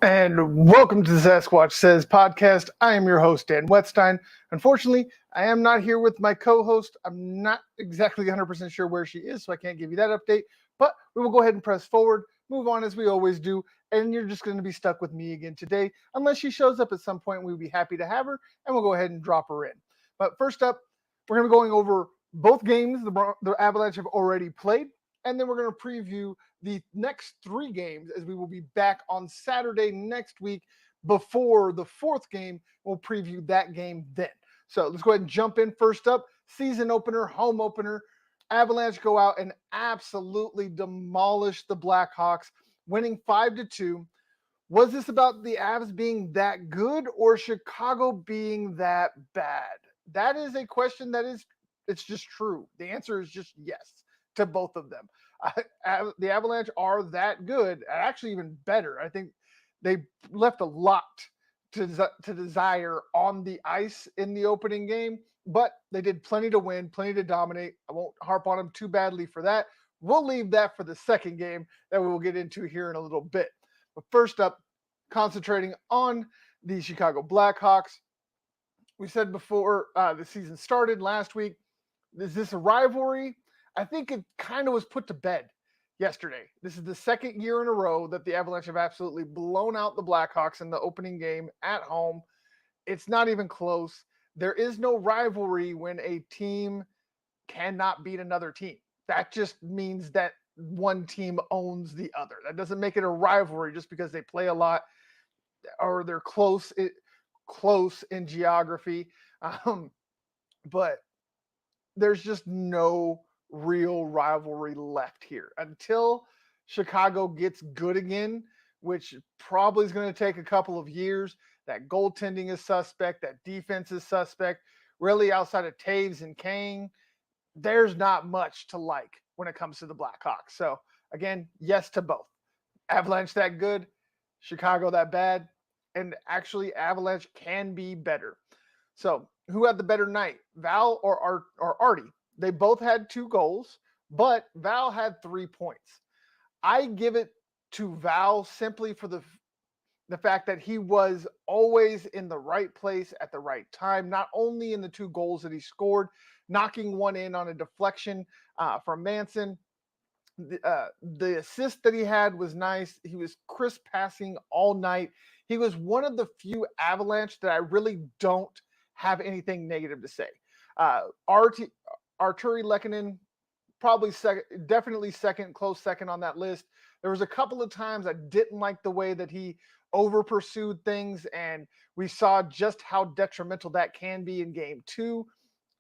And welcome to the Sasquatch Says podcast. I am your host, Dan Wetstein. Unfortunately, I am not here with my co-host. I'm not exactly 100% sure where she is, so I can't give you that update. But we will go ahead and press forward, move on as we always do, and you're just going to be stuck with me again today. Unless she shows up at some point, we'll be happy to have her, and we'll go ahead and drop her in. But first up, we're going to be going over both games the Avalanche have already played, and then we're going to preview the next 3 games as we will be back on Saturday next week before the 4th game. We'll preview that game then. So let's go ahead and jump in. First up, season opener, home opener. Avalanche go out and absolutely demolish the Blackhawks, winning 5-2. Was this about the Avs being that good or Chicago being that bad? That is a question it's just true. The answer is just yes to both of them. The Avalanche are that good, actually even better. I think they left a lot to desire on the ice in the opening game, but they did plenty to win, plenty to dominate. I won't harp on them too badly for that. We'll leave that for the second game that we will get into here in a little bit. But first up, concentrating on the Chicago Blackhawks. We said before the season started last week, is this a rivalry? I think it kind of was put to bed yesterday. This is the second year in a row that the Avalanche have absolutely blown out the Blackhawks in the opening game at home. It's not even close. There is no rivalry when a team cannot beat another team. That just means that one team owns the other. That doesn't make it a rivalry just because they play a lot or they're close in geography. But there's just no real rivalry left here until Chicago gets good again, which probably is going to take a couple of years. That goaltending is suspect. That defense is suspect. Really, outside of Taves and Kane, there's not much to like when it comes to the Blackhawks. So again, yes to both. Avalanche that good, Chicago that bad, and actually Avalanche can be better. So who had the better night, Val or Artie? They both had 2 goals, but Val had 3 points. I give it to Val simply for the fact that he was always in the right place at the right time, not only in the 2 goals that he scored, knocking one in on a deflection from Manson. The assist that he had was nice. He was crisp passing all night. He was one of the few Avalanche that I really don't have anything negative to say. Arturi Lehkonen, probably definitely close second on that list. There was a couple of times I didn't like the way that he over pursued things, and we saw just how detrimental that can be in game 2.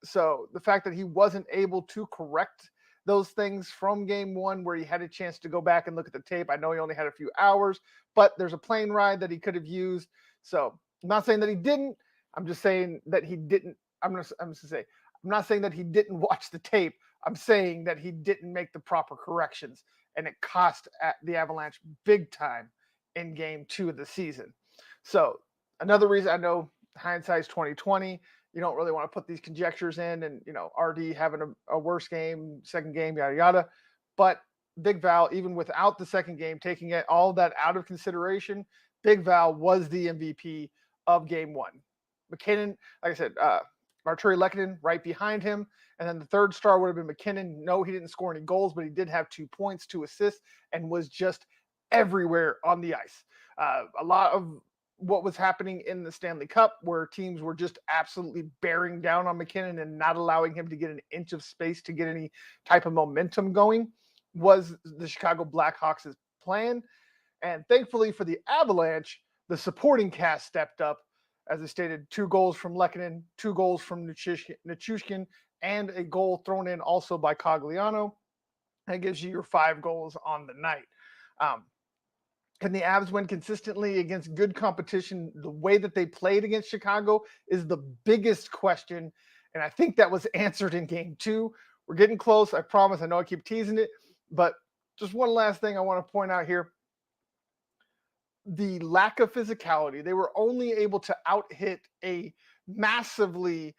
So the fact that he wasn't able to correct those things from game 1 where he had a chance to go back and look at the tape. I know he only had a few hours, but there's a plane ride that he could have used. So I'm not saying that he didn't. I'm just saying that he didn't. I'm not saying that he didn't watch the tape. I'm saying that he didn't make the proper corrections, and it cost the Avalanche big time in game 2 of the season. So another reason, I know hindsight's 2020. You don't really want to put these conjectures in, and RD having a worse game, second game, yada yada. But Big Val, even without the second game, taking all that out of consideration, Big Val was the MVP of game 1. McKinnon, like I said, Arturi Lehkonen right behind him. And then the third star would have been McKinnon. No, he didn't score any goals, but he did have 2 points, 2 assists, and was just everywhere on the ice. A lot of what was happening in the Stanley Cup, where teams were just absolutely bearing down on McKinnon and not allowing him to get an inch of space to get any type of momentum going, was the Chicago Blackhawks' plan. And thankfully for the Avalanche, the supporting cast stepped up. as I stated, 2 goals from Lehkonen, 2 goals from Nichushkin, and a goal thrown in also by Cogliano. That gives you your 5 goals on the night. Can the Avs win consistently against good competition? The way that they played against Chicago is the biggest question, and I think that was answered in Game 2. We're getting close, I promise. I know I keep teasing it, but just one last thing I want to point out here. The lack of physicality. They were only able to out-hit a massively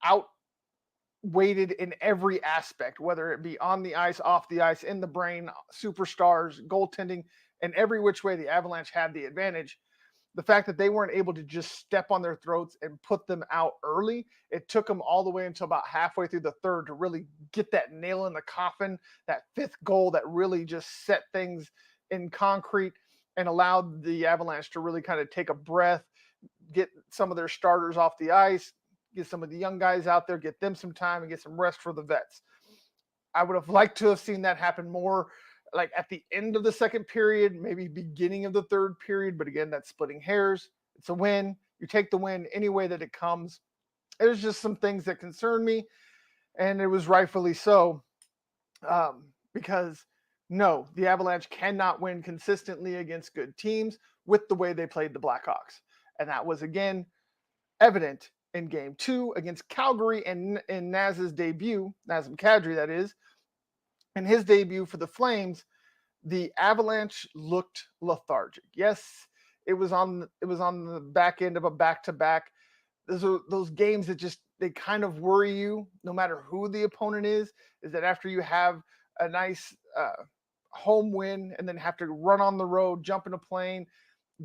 outweighted in every aspect, whether it be on the ice, off the ice, in the brain, superstars, goaltending, and every which way the Avalanche had the advantage. The fact that they weren't able to just step on their throats and put them out early, it took them all the way until about halfway through the third to really get that nail in the coffin, that 5th goal that really just set things in concrete and allowed the Avalanche to really kind of take a breath, get some of their starters off the ice, get some of the young guys out there, get them some time and get some rest for the vets. I would have liked to have seen that happen more like at the end of the second period, maybe beginning of the third period. But again, that's splitting hairs. It's a win. You take the win any way that it comes. There's just some things that concern me, and it was rightfully so, because no, the Avalanche cannot win consistently against good teams with the way they played the Blackhawks. And that was, again, evident in Game 2 against Calgary and in Naz's debut, Nazem Kadri, that is. In his debut for the Flames, the Avalanche looked lethargic. Yes, it was on the back end of a back-to-back. Those games that just they kind of worry you, no matter who the opponent is that after you have a nice home win and then have to run on the road, jump in a plane,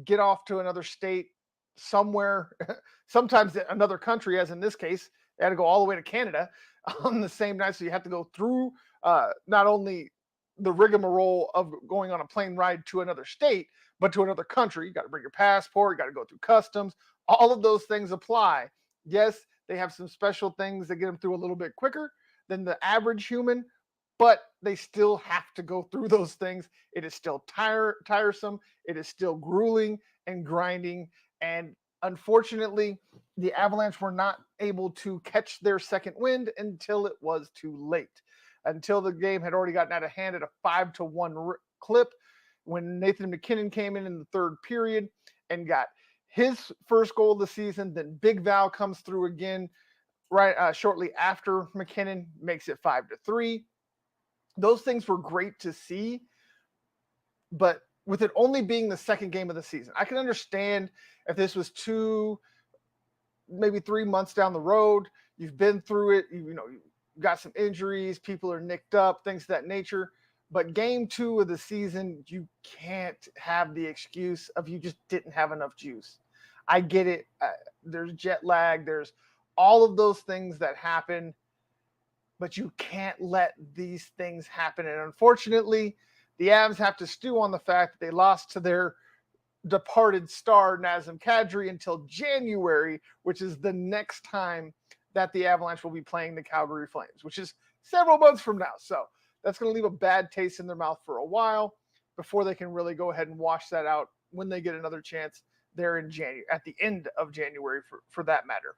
get off to another state somewhere, sometimes another country, as in this case, they had to go all the way to Canada on the same night. So you have to go through not only the rigmarole of going on a plane ride to another state, but to another country. You got to bring your passport, you got to go through customs. All of those things apply. Yes, they have some special things that get them through a little bit quicker than the average human, but they still have to go through those things. It is still tiresome. It is still grueling and grinding. And unfortunately, the Avalanche were not able to catch their second wind until it was too late. Until the game had already gotten out of hand at a 5-1 clip, when Nathan MacKinnon came in the third period and got his first goal of the season. Then Big Val comes through again right shortly after MacKinnon, makes it 5-3. Those things were great to see, but with it only being the second game of the season, I can understand if this was 2, maybe 3 months down the road, you've been through it, you got some injuries, people are nicked up, things of that nature. But Game 2 of the season, you can't have the excuse of you just didn't have enough juice. I get it. There's jet lag. There's all of those things that happen, but you can't let these things happen. And unfortunately, the Avs have to stew on the fact that they lost to their departed star, Nazem Kadri, until January, which is the next time that the Avalanche will be playing the Calgary Flames, which is several months from now. So that's going to leave a bad taste in their mouth for a while before they can really go ahead and wash that out when they get another chance there in January, at the end of January for that matter.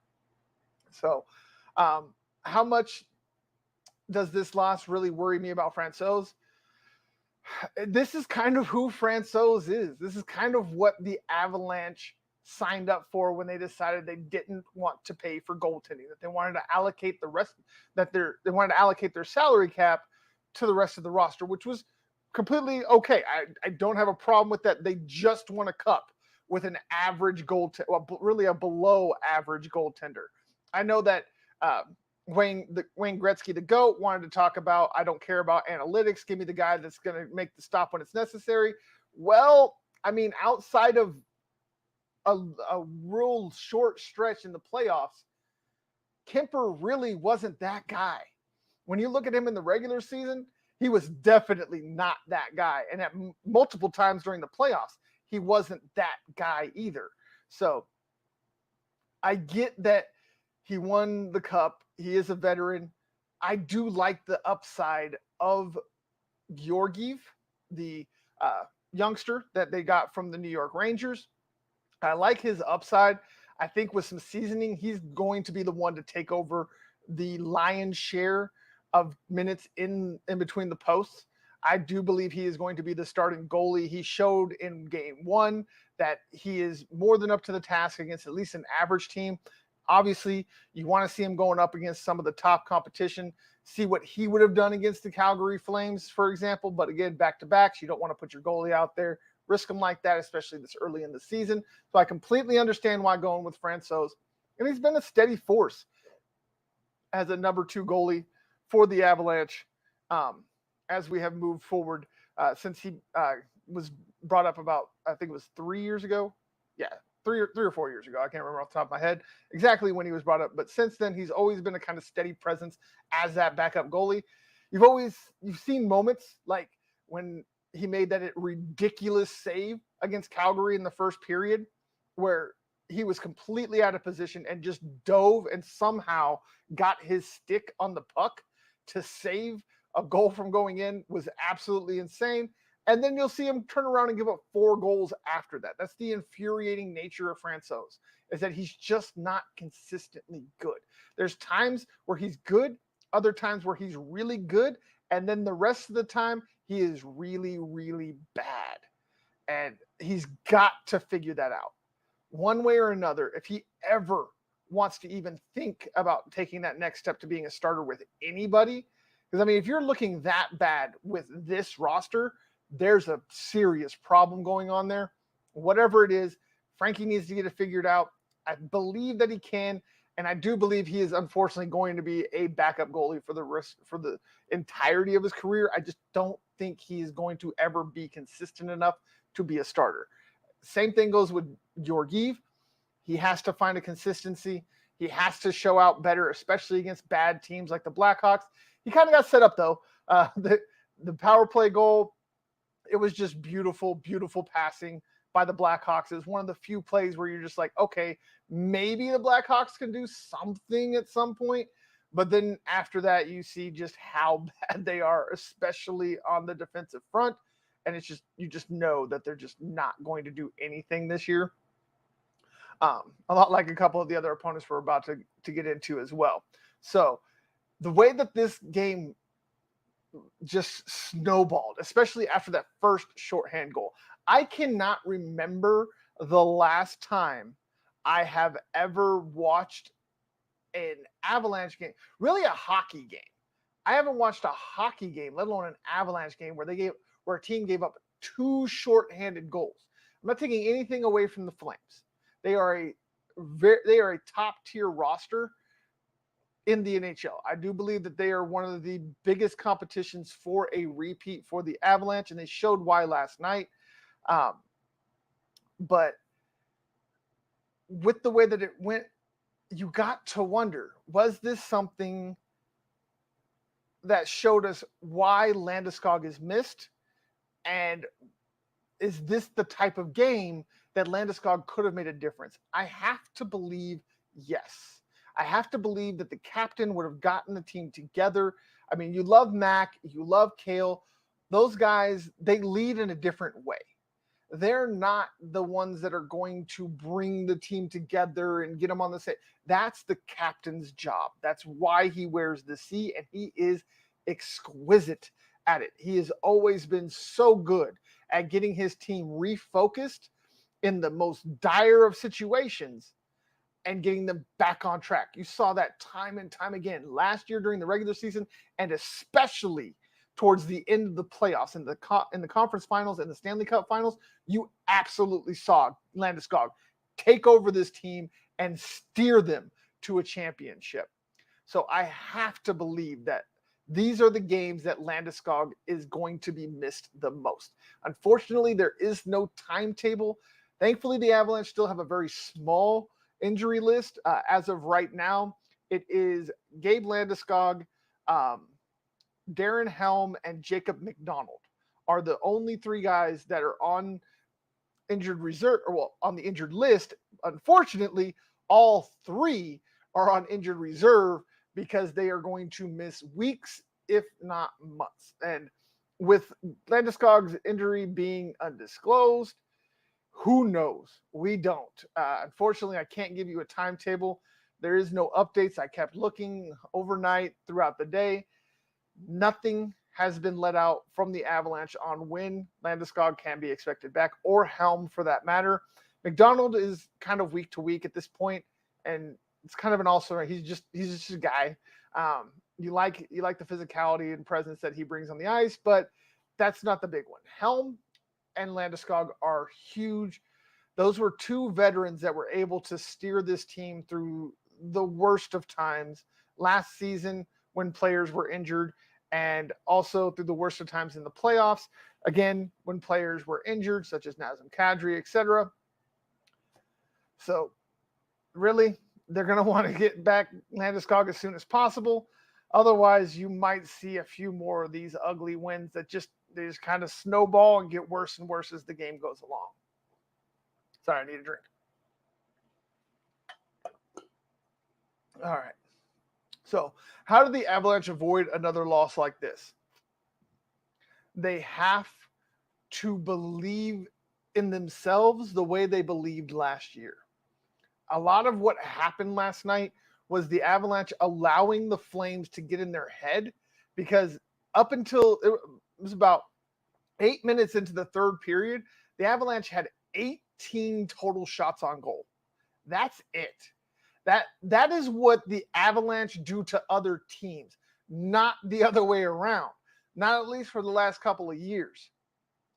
So how much does this loss really worry me about Francouz? This is kind of who Francouz is. This is kind of what the Avalanche signed up for when they decided they didn't want to pay for goaltending, that they wanted to allocate the rest, that they wanted to allocate their salary cap to the rest of the roster, which was completely okay. I don't have a problem with that. They just won a cup with an average goaltender, well, really a below average goaltender. I know that Wayne Gretzky, the GOAT, wanted to talk about, I don't care about analytics. Give me the guy that's going to make the stop when it's necessary. Well, I mean, outside of a real short stretch in the playoffs, Kemper really wasn't that guy. When you look at him in the regular season, he was definitely not that guy. And at multiple times during the playoffs, he wasn't that guy either. So I get that he won the cup. He is a veteran. I do like the upside of Georgiev, the youngster that they got from the New York Rangers. I like his upside. I think with some seasoning, he's going to be the one to take over the lion's share of minutes in between the posts. I do believe he is going to be the starting goalie. He showed in game one that he is more than up to the task against at least an average team. Obviously, you want to see him going up against some of the top competition, see what he would have done against the Calgary Flames, for example. But again, back-to-backs, you don't want to put your goalie out there, risk him like that, especially this early in the season. So I completely understand why going with Francouz. And he's been a steady force as a number 2 goalie for the Avalanche as we have moved forward since he was brought up about, I think it was 3 years ago. Yeah, three or 4 years ago. I can't remember off the top of my head exactly when he was brought up. But since then, he's always been a kind of steady presence as that backup goalie. You've seen moments like when he made that ridiculous save against Calgary in the first period where he was completely out of position and just dove and somehow got his stick on the puck to save a goal from going in. Was absolutely insane. And then you'll see him turn around and give up 4 goals after that. That's the infuriating nature of Francouz, is that he's just not consistently good. There's times where he's good, other times where he's really good, and then the rest of the time he is really, really bad. And he's got to figure that out one way or another. If he ever wants to even think about taking that next step to being a starter with anybody, because I mean, if you're looking that bad with this roster, there's a serious problem going on there. Whatever it is, Frankie needs to get it figured out. I believe that he can, and I do believe he is unfortunately going to be a backup goalie for the entirety of his career. I just don't think he is going to ever be consistent enough to be a starter. Same thing goes with Georgiev. He has to find a consistency. He has to show out better, especially against bad teams like the Blackhawks. He kind of got set up, though. The power play goal, it was just beautiful, beautiful passing by the Blackhawks. It was one of the few plays where you're just like, okay, maybe the Blackhawks can do something at some point. But then after that, you see just how bad they are, especially on the defensive front. And it's just, you just know that they're just not going to do anything this year. A lot like a couple of the other opponents we're about to get into as well. So the way that this game just snowballed, especially after that first shorthand goal. I cannot remember the last time I have ever watched an Avalanche game, really a hockey game. I haven't watched a hockey game, let alone an Avalanche game where a team gave up 2 shorthanded goals. I'm not taking anything away from the Flames. They are a top tier roster in the NHL. I do believe that they are one of the biggest competitions for a repeat for the Avalanche, and they showed why last night. But with the way that it went, you got to wonder, was this something that showed us why Landeskog is missed? And is this the type of game that Landeskog could have made a difference? I have to believe yes. I have to believe that the captain would have gotten the team together. I mean, you love Mac, you love Cale. Those guys, they lead in a different way. They're not the ones that are going to bring the team together and get them on the same. That's the captain's job. That's why he wears the C, and he is exquisite at it. He has always been so good at getting his team refocused in the most dire of situations and getting them back on track. You saw that time and time again last year during the regular season, and especially towards the end of the playoffs in the conference finals and the Stanley Cup finals. You absolutely saw Landeskog take over this team and steer them to a championship. So I have to believe that these are the games that Landeskog is going to be missed the most. Unfortunately, there is no timetable. Thankfully, the Avalanche still have a very small injury list. As of right now, it is Gabe Landeskog, Darren Helm, and Jacob McDonald are the only 3 guys that are on injured reserve, or well, on the injured list. Unfortunately, all 3 are on injured reserve because they are going to miss weeks, if not months. And with Landeskog's injury being undisclosed, Who knows? We don't. Unfortunately, I can't give you a timetable. There is no updates. I kept looking overnight throughout the day. Nothing has been let out from the Avalanche on when Landeskog can be expected back, or Helm for that matter. McDonald is kind of week to week at this point, and it's kind of an also. He's just a guy. You like the physicality and presence that he brings on the ice, but that's not the big one. Helm and Landeskog are huge. Those were two veterans that were able to steer this team through the worst of times last season when players were injured, and also through the worst of times in the playoffs, again, when players were injured, such as Nazem Kadri, etc. So, really, they're going to want to get back Landeskog as soon as possible. Otherwise, you might see a few more of these ugly wins that they just kind of snowball and get worse and worse as the game goes along. Sorry, I need a drink. All right. So, how do the Avalanche avoid another loss like this? They have to believe in themselves the way they believed last year. A lot of what happened last night was the Avalanche allowing the Flames to get in their head, because up until it was about 8 minutes into the third period, the Avalanche had 18 total shots on goal. That's it. That is what the Avalanche do to other teams, not the other way around, not at least for the last couple of years.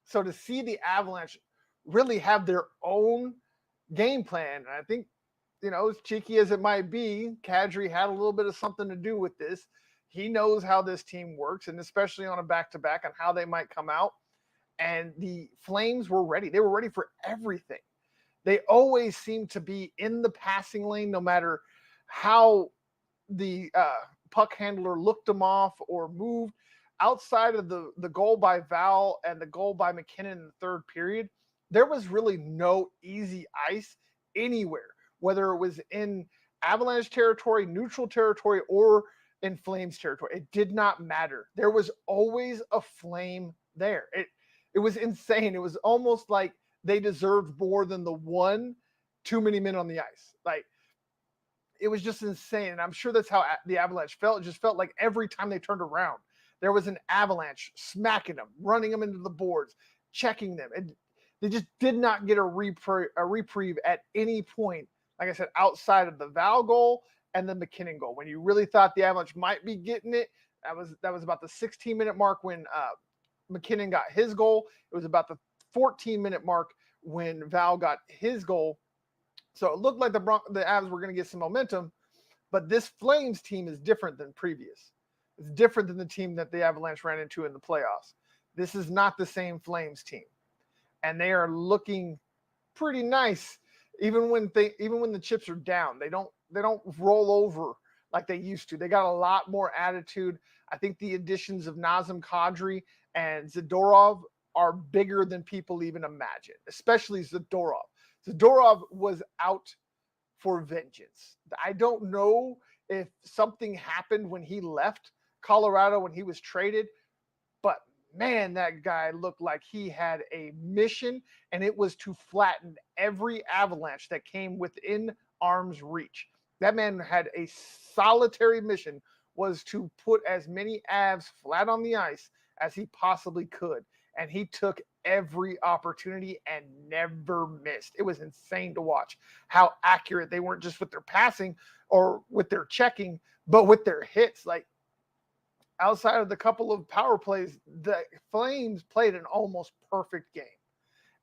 So to see the Avalanche really have their own game plan, and I think, as cheeky as it might be, Kadri had a little bit of something to do with this. He knows how this team works, and especially on a back-to-back, on how they might come out. And the Flames were ready. They were ready for everything. They always seem to be in the passing lane, no matter how the puck handler looked them off or moved. Outside of the goal by Val and the goal by McKinnon in the third period, there was really no easy ice anywhere, whether it was in Avalanche territory, neutral territory, or in Flames territory. It did not matter. There was always a Flame there. It was insane. It was almost like they deserved more than the one too many men on the ice. Like, it was just insane. And I'm sure that's how the Avalanche felt. It just felt like every time they turned around, there was an Avalanche smacking them, running them into the boards, checking them. And they just did not get a reprieve at any point, like I said, outside of the Val goal and the McKinnon goal. When you really thought the Avalanche might be getting it, that was about the 16-minute mark when McKinnon got his goal. It was about the 14-minute mark when Val got his goal. So it looked like the Avs were going to get some momentum, but this Flames team is different than previous. It's different than the team that the Avalanche ran into in the playoffs. This is not the same Flames team, and they are looking pretty nice, even when the chips are down. They don't roll over like they used to. They got a lot more attitude. I think the additions of Nazem Kadri and Zadorov are bigger than people even imagine, especially Zadorov. Zadorov was out for vengeance. I don't know if something happened when he left Colorado when he was traded, but man, that guy looked like he had a mission, and it was to flatten every Avalanche that came within arm's reach. That man had a solitary mission, was to put as many Avs flat on the ice as he possibly could. And he took every opportunity and never missed. It was insane to watch how accurate they weren't just with their passing or with their checking, but with their hits. Like, outside of the couple of power plays, the Flames played an almost perfect game.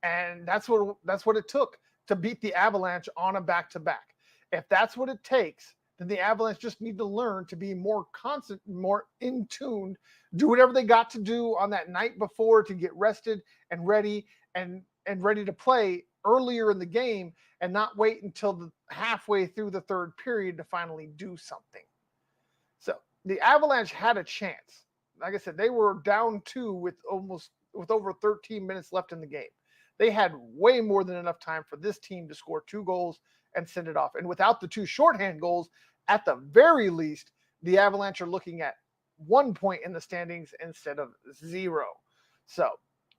And that's what it took to beat the Avalanche on a back-to-back. If that's what it takes, then the Avalanche just need to learn to be more constant, more in tune, do whatever they got to do on that night before to get rested and ready and ready to play earlier in the game, and not wait until the halfway through the third period to finally do something. So the Avalanche had a chance. Like I said, they were down 2 with over 13 minutes left in the game. They had way more than enough time for this team to score 2 goals and send it off. And without the 2 shorthand goals, at the very least, the Avalanche are looking at 1 point in the standings instead of 0. So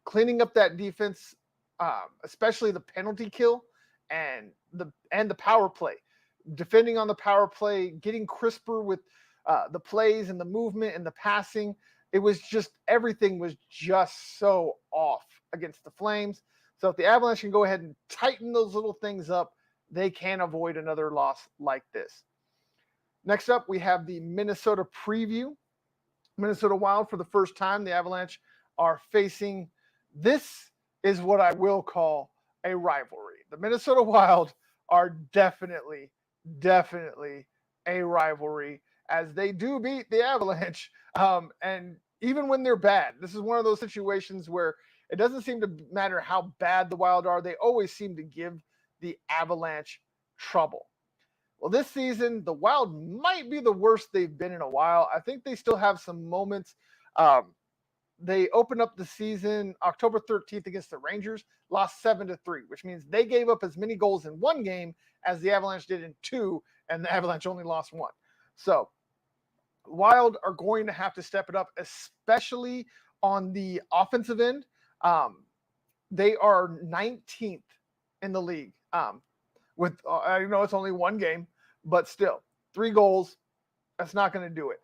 cleaning up that defense especially the penalty kill and the power play. Defending on the power play, getting crisper with the plays and the movement and the passing. It was just everything was just so off against the Flames. So if the Avalanche can go ahead and tighten those little things up, they can avoid another loss like this. Next up, we have the Minnesota preview. Minnesota Wild, for the first time, the Avalanche are facing. This is what I will call a rivalry. The Minnesota Wild are definitely a rivalry, as they do beat the Avalanche. And even when they're bad, this is one of those situations where it doesn't seem to matter how bad the Wild are. They always seem to give the Avalanche trouble. Well, this season, the Wild might be the worst they've been in a while. I think they still have some moments. They opened up the season October 13th against the Rangers, lost 7-3, which means they gave up as many goals in one game as the Avalanche did in two, and the Avalanche only lost one. So Wild are going to have to step it up, especially on the offensive end. They are 19th in the league. With I know it's only one game, but still 3 goals. That's not going to do it.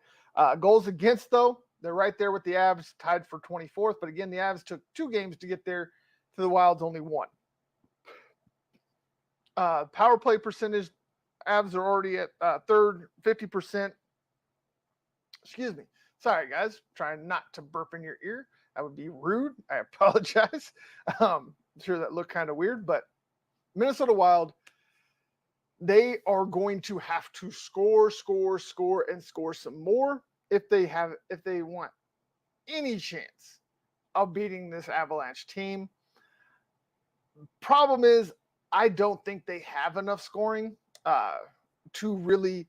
Goals against, though, they're right there with the Avs, tied for 24th. But again, the Avs took 2 games to get there. To the Wild's only 1. Power play percentage, Avs are already at third, 50%. Excuse me. Sorry, guys. Trying not to burp in your ear. That would be rude. I apologize. I'm sure that looked kind of weird, but Minnesota Wild, they are going to have to score some more if they want any chance of beating this Avalanche team. Problem is, I don't think they have enough scoring to really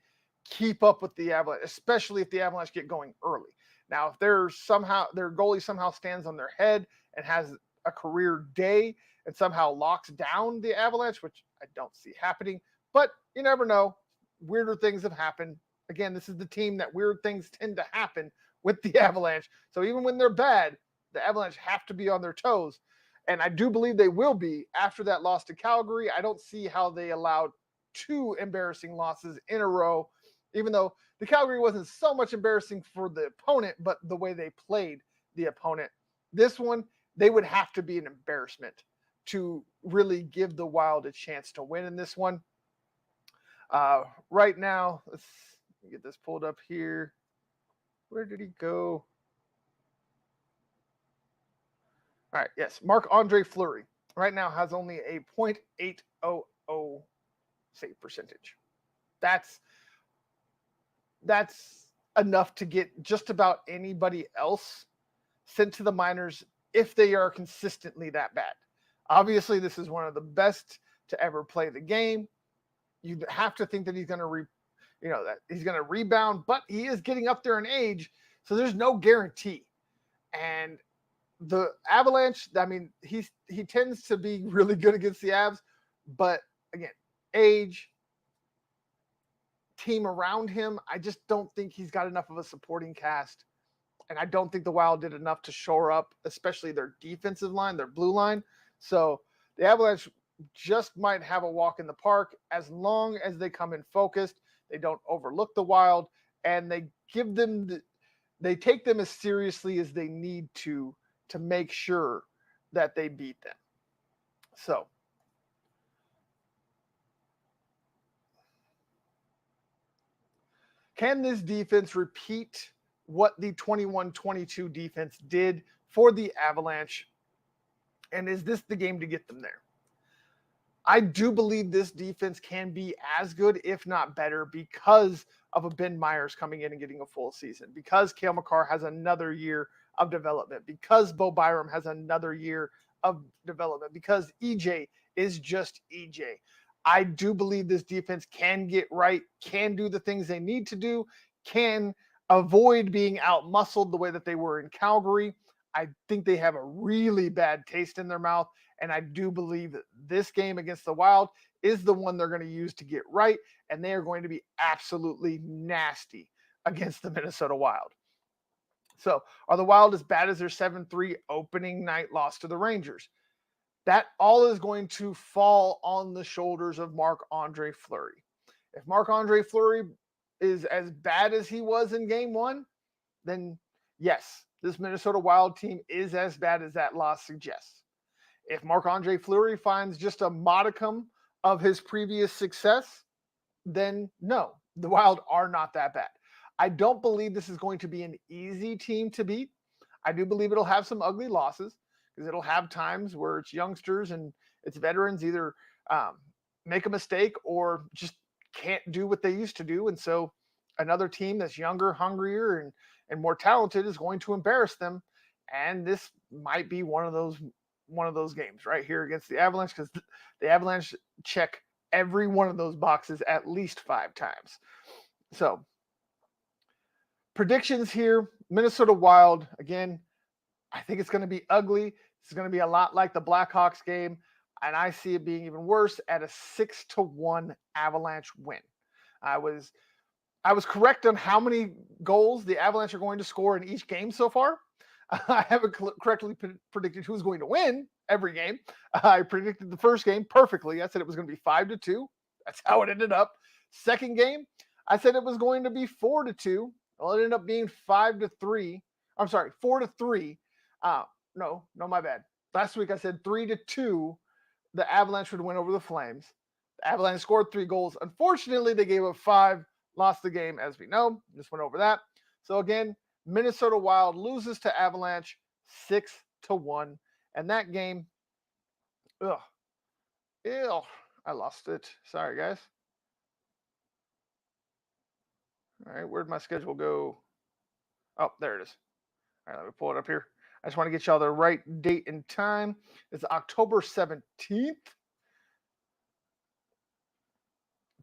keep up with the Avalanche, especially if the Avalanche get going early. Now, if their goalie somehow stands on their head and has a career day and somehow locks down the Avalanche, which I don't see happening, but you never know. Weirder things have happened. Again, this is the team that weird things tend to happen with the Avalanche. So even when they're bad, the Avalanche have to be on their toes. And I do believe they will be after that loss to Calgary. I don't see how they allowed 2 embarrassing losses in a row, even though the Calgary wasn't so much embarrassing for the opponent, but the way they played the opponent. This one, they would have to be an embarrassment to really give the Wild a chance to win in this one. Right now, let's get this pulled up here. Where did he go? All right, yes, Marc-Andre Fleury right now has only a .800 save percentage. That's enough to get just about anybody else sent to the minors if they are consistently that bad. Obviously, this is one of the best to ever play the game. You have to think that he's going to that he's going to rebound, but he is getting up there in age, so there's no guarantee. And the Avalanche, I mean, he tends to be really good against the Avs, but again, age, team around him, I just don't think he's got enough of a supporting cast. And I don't think the Wild did enough to shore up, especially their defensive line, their blue line. So the Avalanche just might have a walk in the park as long as they come in focused. They don't overlook the Wild, and they take them as seriously as they need to make sure that they beat them. So can this defense repeat what the 21-22 defense did for the Avalanche? And is this the game to get them there? I do believe this defense can be as good, if not better, because of a Ben Myers coming in and getting a full season, because Cale Makar has another year of development, because Bo Byram has another year of development, because EJ is just EJ. I do believe this defense can get right, can do the things they need to do, can avoid being out-muscled the way that they were in Calgary. I think they have a really bad taste in their mouth, and I do believe that this game against the Wild is the one they're going to use to get right, and they are going to be absolutely nasty against the Minnesota Wild. So, are the Wild as bad as their 7-3 opening night loss to the Rangers? that all is going to fall on the shoulders of Marc-Andre Fleury. If Marc-Andre Fleury is as bad as he was in game one, then yes, this Minnesota Wild team is as bad as that loss suggests. If Marc-Andre Fleury finds just a modicum of his previous success, then no, the Wild are not that bad. I don't believe this is going to be an easy team to beat. I do believe it'll have some ugly losses because it'll have times where its youngsters and its veterans either make a mistake or just can't do what they used to do. And so another team that's younger, hungrier, and more talented is going to embarrass them. And this might be one of those games right here against the Avalanche, because the Avalanche check every one of those boxes at least 5 times. So predictions here, Minnesota Wild, again, I think it's going to be ugly. It's going to be a lot like the Blackhawks game, and I see it being even worse at a 6-1 Avalanche win. I was correct on how many goals the Avalanche are going to score in each game so far. I haven't correctly predicted who's going to win every game. I predicted the first game perfectly. I said it was going to be 5-2. That's how it ended up. Second game, I said it was going to be 4-2. Well, it ended up being 5-3. I'm sorry, 4-3. No, my bad. Last week I said 3-2. The Avalanche would win over the Flames. The Avalanche scored 3 goals. Unfortunately, they gave up 5, lost the game, as we know. Just went over that. So again, Minnesota Wild loses to Avalanche 6-1. And that game, I lost it. Sorry, guys. All right, where'd my schedule go? Oh, there it is. All right, let me pull it up here. I just want to get y'all the right date and time. It's October 17th.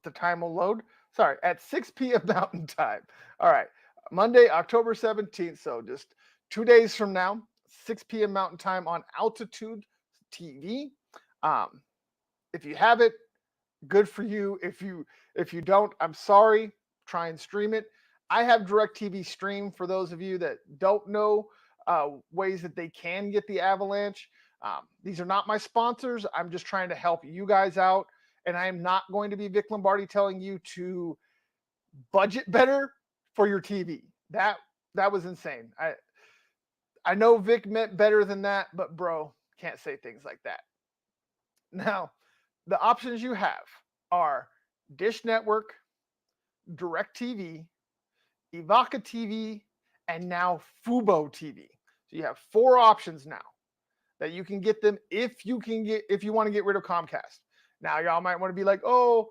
The time will load. Sorry, at 6 p.m. Mountain Time. All right, Monday, October 17th. So just 2 days from now, 6 p.m. Mountain Time on Altitude TV. If you have it, good for you. If you don't, I'm sorry. Try and stream it. I have DirecTV Stream for those of you that don't know ways that they can get the Avalanche. These are not my sponsors. I'm just trying to help you guys out. And I am not going to be Vic Lombardi telling you to budget better for your TV. That was insane. I know Vic meant better than that, but bro, can't say things like that. Now, the options you have are Dish Network, DirecTV, Evoca TV, and now Fubo TV. So you have 4 options now that you can get them if you want to get rid of Comcast. Now y'all might want to be like, "Oh,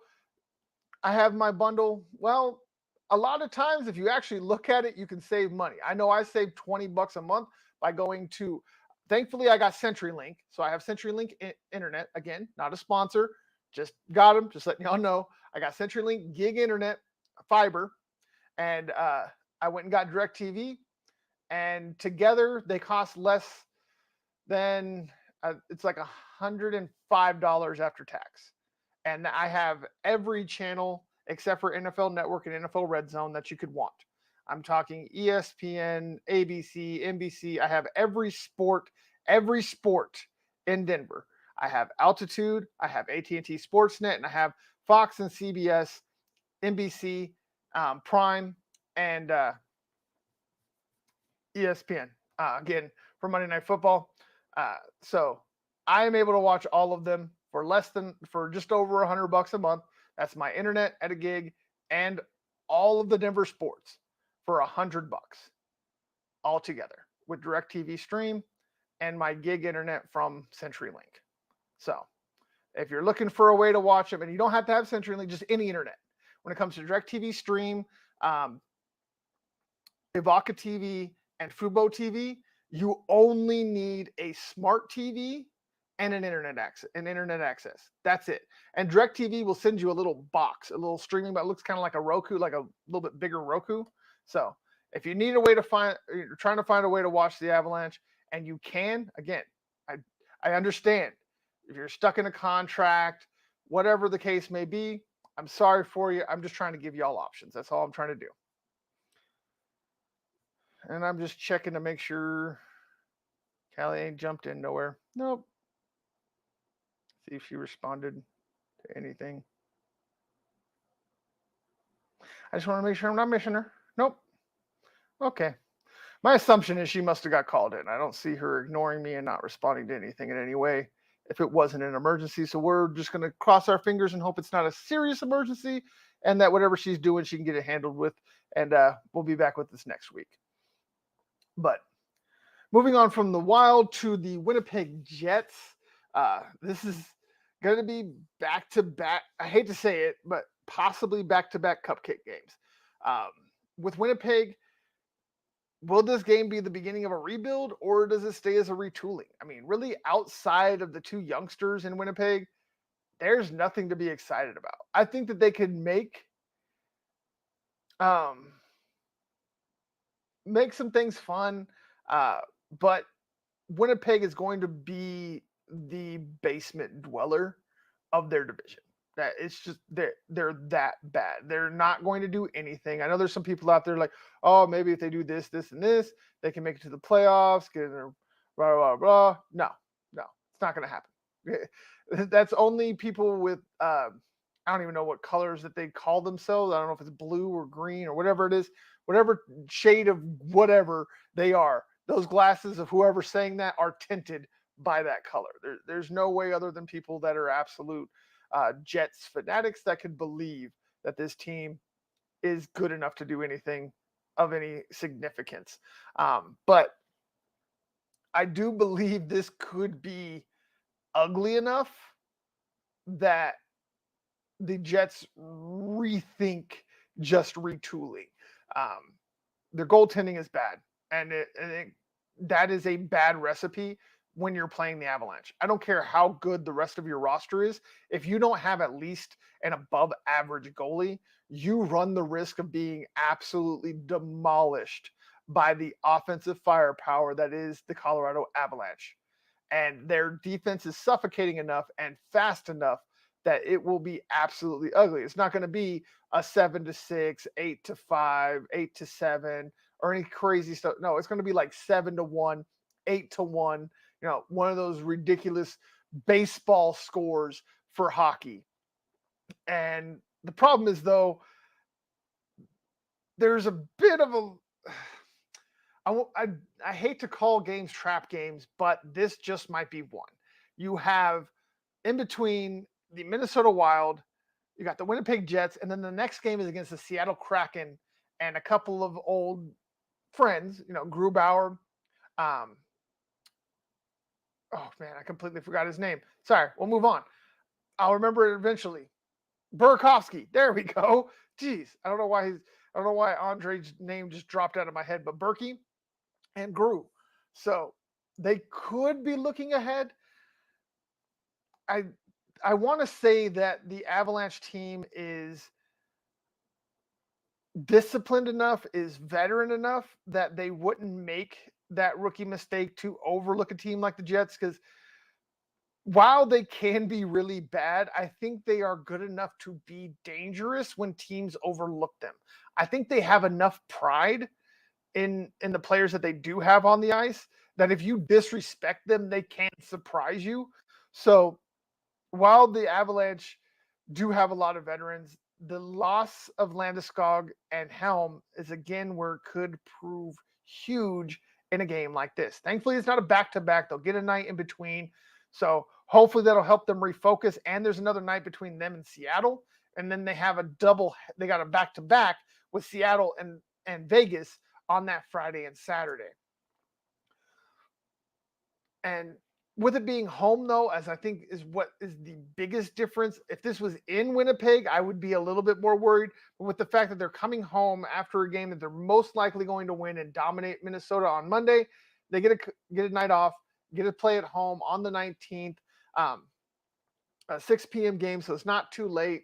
I have my bundle." Well, a lot of times if you actually look at it, you can save money. I know I saved $20 a month by going to, thankfully I got CenturyLink. So I have CenturyLink internet, again, not a sponsor, just got them, just letting y'all know. I got CenturyLink gig internet, fiber, and I went and got DirecTV, and together they cost less than it's like $105 after tax, and I have every channel except for NFL Network and NFL Red Zone that you could want. I'm talking ESPN, ABC, NBC. I have every sport in Denver. I have Altitude, I have AT&T Sportsnet, and I have Fox and CBS, NBC, Prime, and ESPN. Again, for Monday Night Football. So I am able to watch all of them for just over $100 a month. That's my internet at a gig and all of the Denver sports for $100 all together with DirecTV Stream and my gig internet from CenturyLink. So if you're looking for a way to watch them, and you don't have to have CenturyLink, just any internet. When it comes to DirecTV Stream, Evoca TV, and Fubo TV, you only need a smart TV and an internet access. That's it. And DirecTV will send you a little box, a little streaming box. It looks kind of like a Roku, like a little bit bigger Roku. So if you need a way to you're trying to find a way to watch the Avalanche, and you can, again, I understand if you're stuck in a contract, whatever the case may be, I'm sorry for you. I'm just trying to give you all options. That's all I'm trying to do. And I'm just checking to make sure Callie ain't jumped in nowhere. Nope. See if she responded to anything. I just want to make sure I'm not missing her. Nope. Okay. My assumption is she must have got called in. I don't see her ignoring me and not responding to anything in any way if it wasn't an emergency. So we're just going to cross our fingers and hope it's not a serious emergency and that whatever she's doing, she can get it handled with. And we'll be back with this next week. But moving on from the Wild to the Winnipeg Jets, this is going to be back-to-back. I hate to say it, but possibly back-to-back cupcake games. With Winnipeg, will this game be the beginning of a rebuild or does it stay as a retooling? I mean, really, outside of the two youngsters in Winnipeg, there's nothing to be excited about. I think that they could make some things fun, but Winnipeg is going to be the basement dweller of their division. That it's just they're that bad. They're not going to do anything. I know there's some people out there like, oh, maybe if they do this, this, and this, they can make it to the playoffs, get in there, blah, blah, blah. No, it's not going to happen. That's only people with I don't even know what colors that they call themselves. I don't know if it's blue or green or whatever it is, whatever shade of whatever they are. Those glasses of whoever's saying that are tinted by that color. There's no way other than people that are absolute Jets fanatics that could believe that this team is good enough to do anything of any significance. But I do believe this could be ugly enough that the Jets rethink just retooling. Their goaltending is bad, and that is a bad recipe when you're playing the Avalanche. I don't care how good the rest of your roster is. If you don't have at least an above average goalie, you run the risk of being absolutely demolished by the offensive firepower that is the Colorado Avalanche. And their defense is suffocating enough and fast enough that it will be absolutely ugly. It's not going to be a 7-6, 8-5, 8-7, or any crazy stuff. No, it's going to be like 7-1, 8-1. One of those ridiculous baseball scores for hockey. And the problem is, though, there's a bit of I hate to call games trap games, but this just might be one. You have in between the Minnesota Wild, you got the Winnipeg Jets, and then the next game is against the Seattle Kraken and a couple of old friends, Grubauer. Oh man, I completely forgot his name. Sorry, we'll move on. I'll remember it eventually. Burakovsky. There we go. Jeez, I don't know why Andre's name just dropped out of my head, but Berkey and Gru. So they could be looking ahead. I want to say that the Avalanche team is disciplined enough, is veteran enough that they wouldn't make that rookie mistake to overlook a team like the Jets, because while they can be really bad, I think they are good enough to be dangerous when teams overlook them. I think they have enough pride in the players that they do have on the ice that if you disrespect them, they can't surprise you. So while the Avalanche do have a lot of veterans, the loss of Landeskog and Helm is again where it could prove huge in a game like this. Thankfully, it's not a back-to-back. They'll get a night in between. So hopefully that'll help them refocus. And there's another night between them and Seattle. And then they got a back-to-back with Seattle and Vegas on that Friday and Saturday. And with it being home, though, as I think is what is the biggest difference. If this was in Winnipeg, I would be a little bit more worried. But with the fact that they're coming home after a game that they're most likely going to win and dominate Minnesota on Monday, they get a night off, get to play at home on the 19th, a 6 p.m. game, so it's not too late.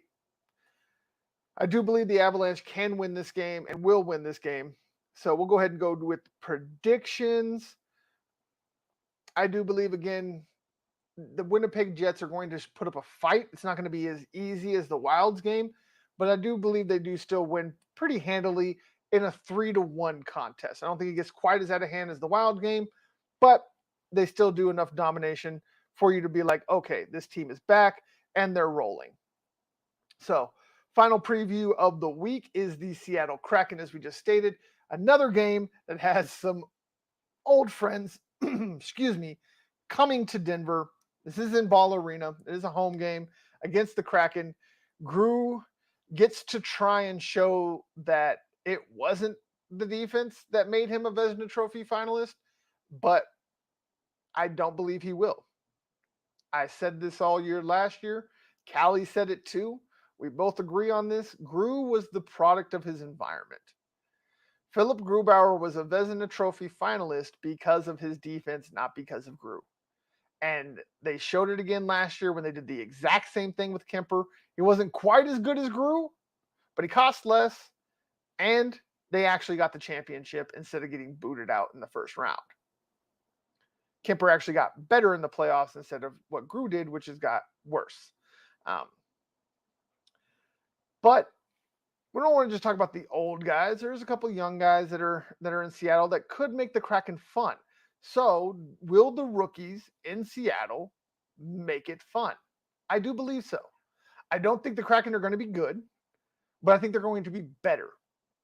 I do believe the Avalanche can win this game and will win this game. So we'll go ahead and go with predictions. I do believe, again, the Winnipeg Jets are going to put up a fight. It's not going to be as easy as the Wild's game, but I do believe they do still win pretty handily in a 3-1 contest. I don't think it gets quite as out of hand as the Wild game, but they still do enough domination for you to be like, okay, this team is back and they're rolling. So, final preview of the week is the Seattle Kraken, as we just stated. Another game that has some old friends, excuse me, coming to Denver. This is in Ball Arena. It is a home game against the Kraken. Gru gets to try and show that it wasn't the defense that made him a Vezina Trophy finalist, but I don't believe he will. I said this all year last year. Callie said it too. We both agree on this. Gru was the product of his environment. Philip Grubauer was a Vezina Trophy finalist because of his defense, not because of Gru. And they showed it again last year when they did the exact same thing with Kemper. He wasn't quite as good as Gru, but he cost less, and they actually got the championship instead of getting booted out in the first round. Kemper actually got better in the playoffs instead of what Gru did, which has got worse. But we don't want to just talk about the old guys. There's a couple young guys that are in Seattle that could make the Kraken fun. So, will the rookies in Seattle make it fun? I do believe so. I don't think the Kraken are going to be good, but I think they're going to be better.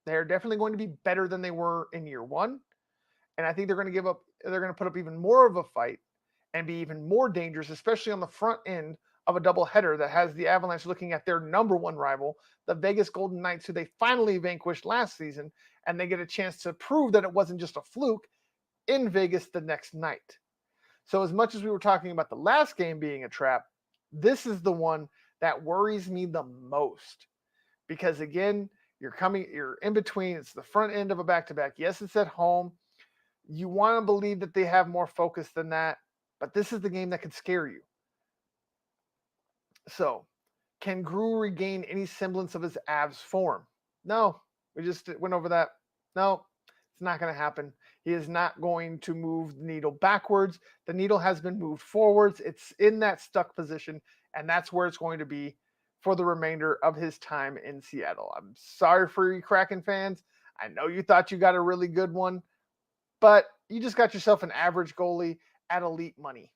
They're definitely going to be better than they were in year one. And I think they're going to put up even more of a fight and be even more dangerous, especially on the front end of a doubleheader that has the Avalanche looking at their number one rival, the Vegas Golden Knights, who they finally vanquished last season, and they get a chance to prove that it wasn't just a fluke in Vegas the next night. So as much as we were talking about the last game being a trap, this is the one that worries me the most. Because again, you're in between. It's the front end of a back-to-back. Yes, it's at home. You want to believe that they have more focus than that, but this is the game that could scare you. So, can Gru regain any semblance of his Avs form? No, we just went over that. No, it's not going to happen. He is not going to move the needle backwards. The needle has been moved forwards. It's in that stuck position, and that's where it's going to be for the remainder of his time in Seattle. I'm sorry for you Kraken fans. I know you thought you got a really good one, but you just got yourself an average goalie at elite money.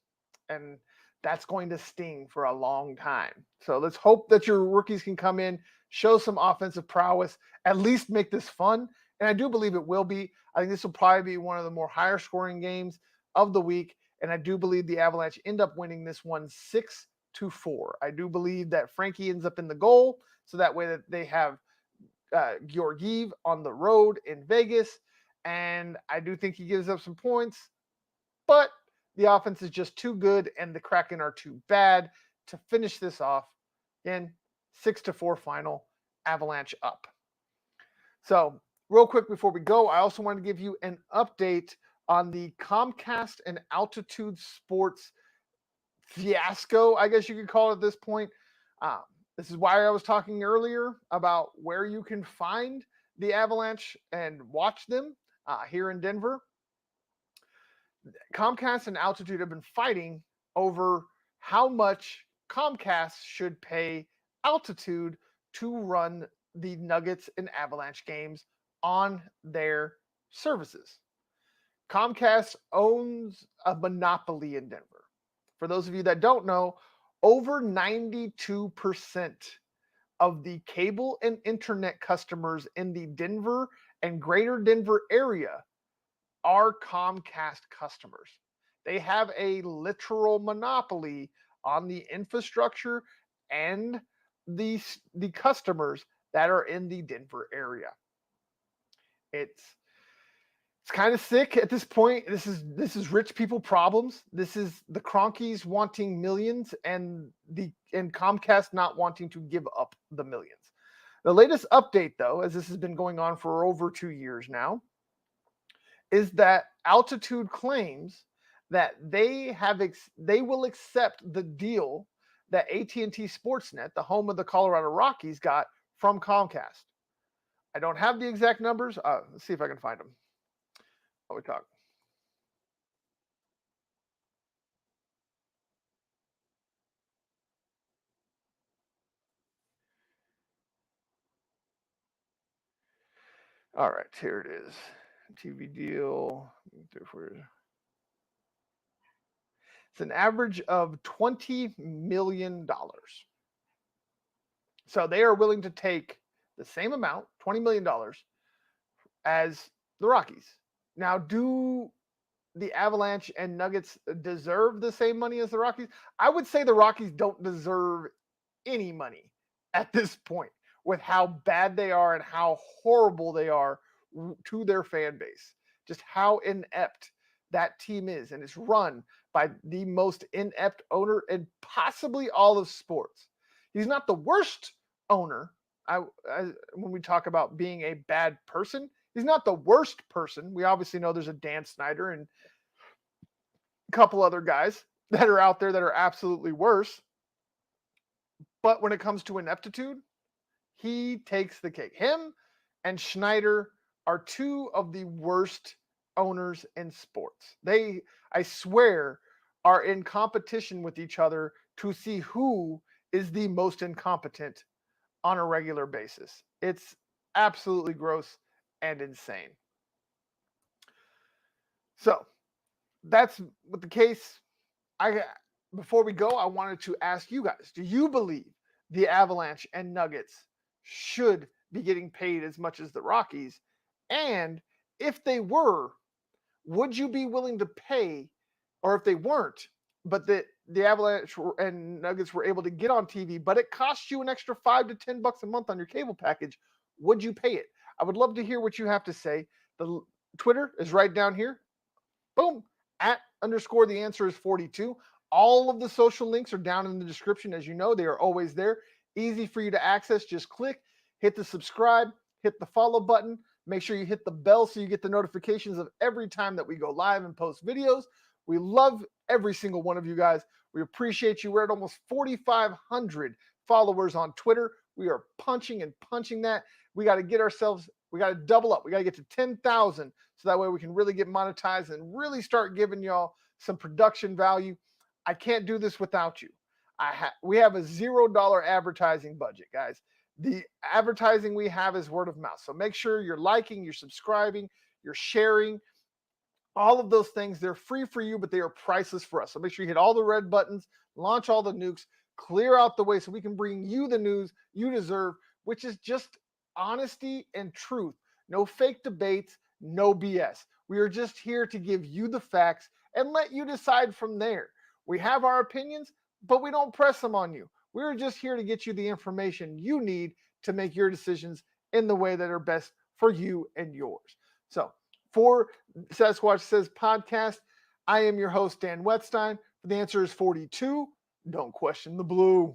And that's going to sting for a long time. So let's hope that your rookies can come in, show some offensive prowess, at least make this fun. And I do believe it will be. I think this will probably be one of the more higher scoring games of the week. And I do believe the Avalanche end up winning this one 6-4. I do believe that Frankie ends up in the goal. So that way that they have Georgiev on the road in Vegas. And I do think he gives up some points. But the offense is just too good, and the Kraken are too bad to finish this off. Again, 6-4 final, Avalanche up. So, real quick before we go, I also want to give you an update on the Comcast and Altitude Sports fiasco, I guess you could call it at this point. This is why I was talking earlier about where you can find the Avalanche and watch them here in Denver. Comcast and Altitude have been fighting over how much Comcast should pay Altitude to run the Nuggets and Avalanche games on their services. Comcast owns a monopoly in Denver. For those of you that don't know, over 92% of the cable and internet customers in the Denver and greater Denver area are Comcast customers. They have a literal monopoly on the infrastructure and the customers that are in the Denver area. It's kind of sick at this point. This is rich people problems. This is the Cronkies wanting millions and Comcast not wanting to give up the millions. The latest update, though, as this has been going on for over 2 years now, is that Altitude claims that they will accept the deal that AT&T Sportsnet, the home of the Colorado Rockies, got from Comcast. I don't have the exact numbers. Let's see if I can find them. While we talk. All right, here it is. TV deal. It's an average of $20 million. So they are willing to take the same amount, $20 million, as the Rockies. Now, do the Avalanche and Nuggets deserve the same money as the Rockies? I would say the Rockies don't deserve any money at this point with how bad they are and how horrible they are to their fan base. Just how inept that team is, and it's run by the most inept owner in possibly all of sports. He's not the worst owner. When we talk about being a bad person, he's not the worst person. We obviously know there's a Dan Snyder and a couple other guys that are out there that are absolutely worse. But when it comes to ineptitude, he takes the cake. Him and Schneider are two of the worst owners in sports. They, I swear, are in competition with each other to see who is the most incompetent on a regular basis. It's absolutely gross and insane. So that's with the case. Before we go, I wanted to ask you guys, do you believe the Avalanche and Nuggets should be getting paid as much as the Rockies? And if they were, would you be willing to pay, or if they weren't, but the Avalanche and Nuggets were able to get on TV, but it cost you an extra $5 to $10 a month on your cable package, would you pay it? I would love to hear what you have to say. The Twitter is right down here. Boom. @_ the answer is 42. All of the social links are down in the description. As you know, they are always there. Easy for you to access. Just click, hit the subscribe, hit the follow button. Make sure you hit the bell so you get the notifications of every time that we go live and post videos. We love every single one of you guys. We appreciate you. We're at almost 4,500 followers on Twitter. We are punching that. We got to get ourselves, we got to double up. We got to get to 10,000 so that way we can really get monetized and really start giving y'all some production value. I can't do this without you. We have a $0 advertising budget, guys. The advertising we have is word of mouth. So make sure you're liking, you're subscribing, you're sharing. All of those things, they're free for you, but they are priceless for us. So make sure you hit all the red buttons, launch all the nukes, clear out the way so we can bring you the news you deserve, which is just honesty and truth. No fake debates, no BS. We are just here to give you the facts and let you decide from there. We have our opinions, but we don't press them on you. We're just here to get you the information you need to make your decisions in the way that are best for you and yours. So for Sasquatch Says Podcast, I am your host, Dan Wetstein. The answer is 42. Don't question the blue.